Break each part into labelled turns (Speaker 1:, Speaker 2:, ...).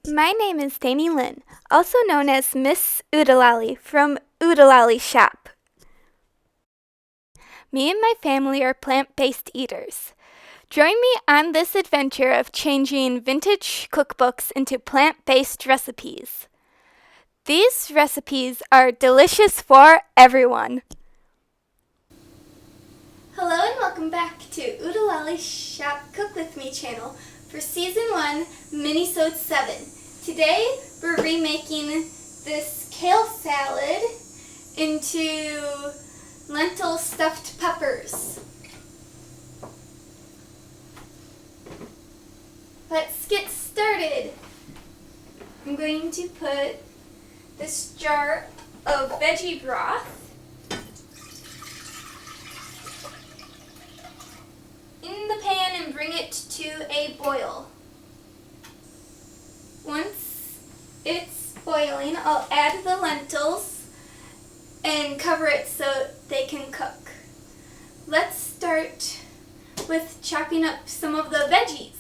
Speaker 1: My name is Danny Lynn, also known as Miss Oodelally from Oodelally Shop. Me and my family are plant-based eaters. Join me on this adventure of changing vintage cookbooks into plant-based recipes. These recipes are delicious for everyone. Hello and welcome back to Oodelally Shop Cook With Me channel for Season 1, Minisode 7. Today we're remaking this kale salad into lentil stuffed peppers. Let's get started. I'm going to put this jar of veggie broth in the pan and bring it to a boil. Once it's boiling, I'll add the lentils and cover it so they can cook. Let's start with chopping up some of the veggies.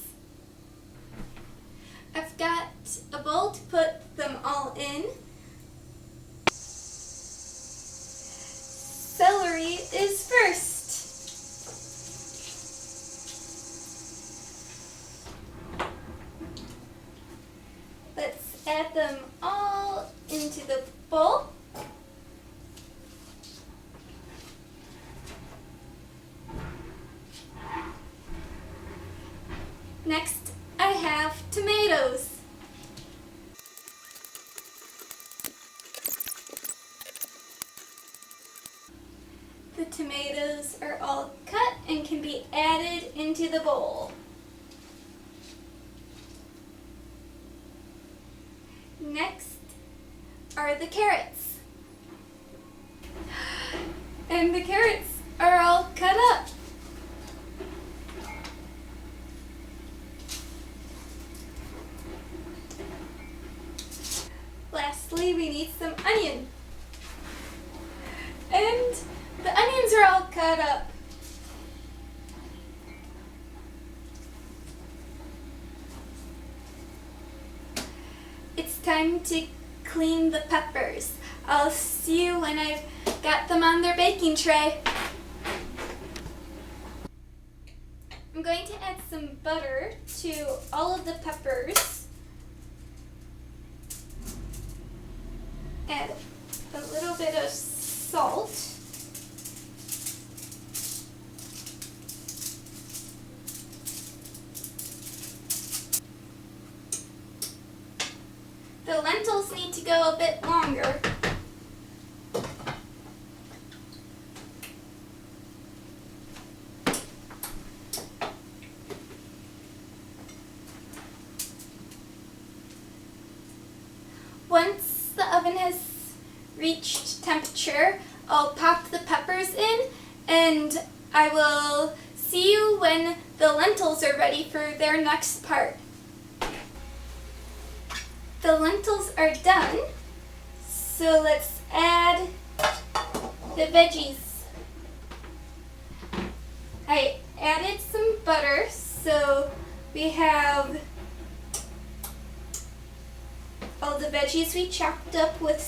Speaker 1: I've got a bowl to put them all in. Celery is first. Let's add them all into the bowl. Next, I have tomatoes. The tomatoes are all cut and can be added into the bowl. Next are the carrots. And the carrots are all cut up. Lastly, we need some onion. And the onions are all cut up. It's time to clean the peppers. I'll see you when I've got them on their baking tray. I'm going to add some butter to all of the peppers. Add a little bit of salt. The lentils need to go a bit longer. Once the oven has reached temperature, I'll pop the peppers in and I will see you when the lentils are ready for their next part. The lentils are done, so let's add the veggies. I added some butter, so we have all the veggies we chopped up with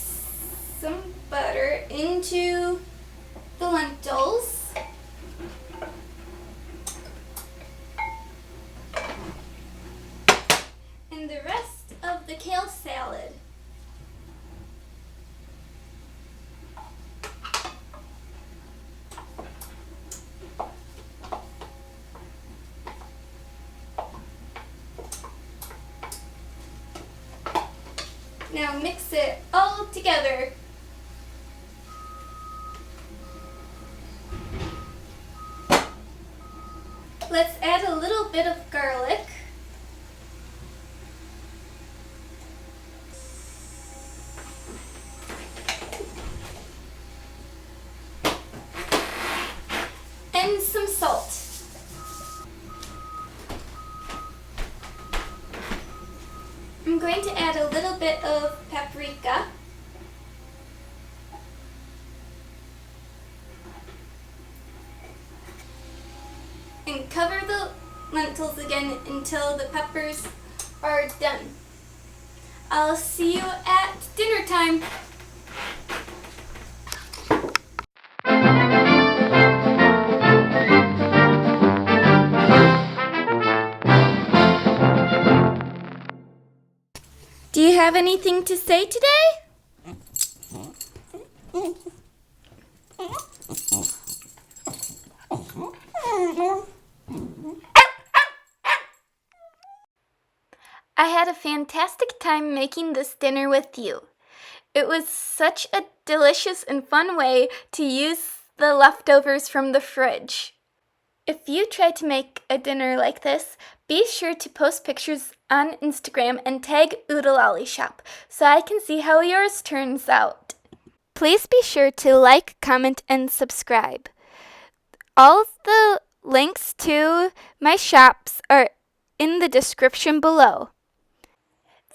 Speaker 1: some butter into the lentils. And the rest of the kale salad. Now mix it all together. Let's add a little bit of garlic. And some salt. I'm going to add a little bit of paprika. And cover the lentils again until the peppers are done. I'll see you at dinner time. Do you have anything to say today? I had a fantastic time making this dinner with you. It was such a delicious and fun way to use the leftovers from the fridge. If you try to make a dinner like this, be sure to post pictures on Instagram and tag Oodelally Shop so I can see how yours turns out. Please be sure to like, comment, and subscribe. All of the links to my shops are in the description below.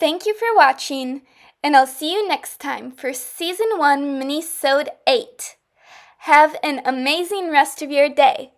Speaker 1: Thank you for watching, and I'll see you next time for Season 1 Minisode 8. Have an amazing rest of your day.